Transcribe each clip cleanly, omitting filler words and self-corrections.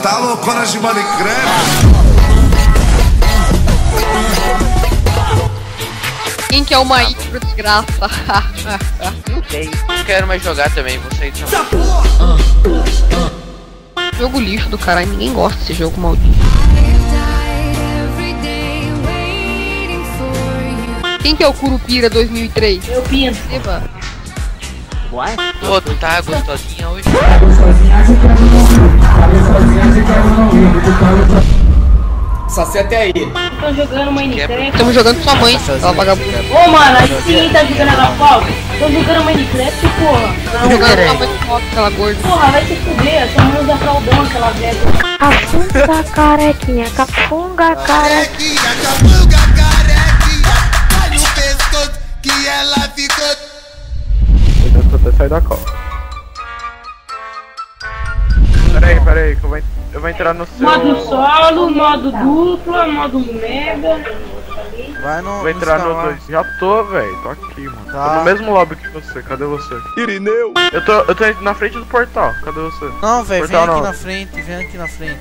Tá loucona de Minecraft? Quem que é o Micro, desgraça? Não sei. Não quero mais jogar também, vou sair também. Jogo lixo do caralho, ninguém gosta desse jogo maldito. Quem que é o Curupira 2003? Eu pinto. Eba. Pô, tu tá gostosinha hoje? Saci até aí. Tô jogando Minecraft. Estamos jogando com sua mãe, ela vagabunda. Ô, mano, aí sim tá jogando água falta. Tô jogando Minecraft, porra. Estamos jogando com sua mãe com moto, aquela gorda. Porra, vai se fuder. Essa mãe usa fraldão, aquela velha. Capunga carequinha, capunga carequinha. Capunga carequinha, olha o pescoço que ela ficou. Eu tô até sair da cola. Peraí, que eu vou entrar no seu... Modo solo, modo dupla, modo mega. Vai no. Vou entrar no 2. Já tô, velho. Tô aqui, mano. Tá. Tô no mesmo lobby que você. Cadê você? Irineu! Eu tô na frente do portal. Cadê você? Não, velho, vem Portal aqui não. na frente, vem aqui na frente.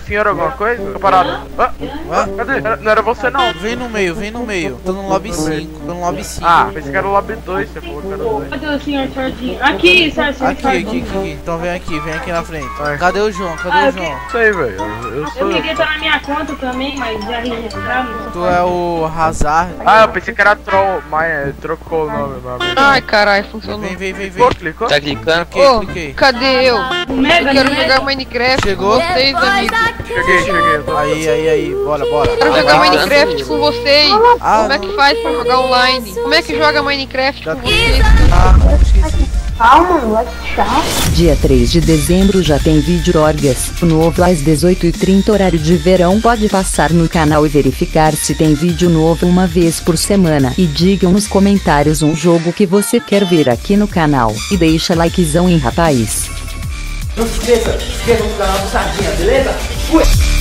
Senhor alguma coisa? Tô parado. Ah, Ué? cadê? Não era você não. Vem no meio. Tô no lobby 5, tô no lobby 5. Ah, pensei que era o lobby 2. Você falou que era o 2. Cadê o senhor Sardinha? Aqui, senhor Aqui. Então vem aqui na frente. Cadê o João? Cadê o João? Não sei, velho. Eu sou. Eu queria estar na minha conta também, mas já registraram. Tu é o Hazard. Ah, eu pensei que era Troll, mas trocou o nome, meu amigo. Ai, caralho, funcionou. Vem. Clicou? Tá clicando? Ô, Cliquei. cadê eu? O Eu mega, quero né? jogar Minecraft Chegou? com vocês, amigos. Cheguei. Eu tô... Aí, bora. Quero jogar vai. Minecraft com vocês. Ah, Como é que faz pra jogar online? Como é que joga Minecraft com vocês? esqueci. Calma, moleque chato. Dia 3 de dezembro já tem vídeo Orgas novo às 18h30 horário de verão. Pode passar no canal e verificar se tem vídeo novo uma vez por semana. E digam nos comentários um jogo que você quer ver aqui no canal. E deixa likezão, hein, rapaz. Não se esqueça no canal do Sardinha, beleza? Fui!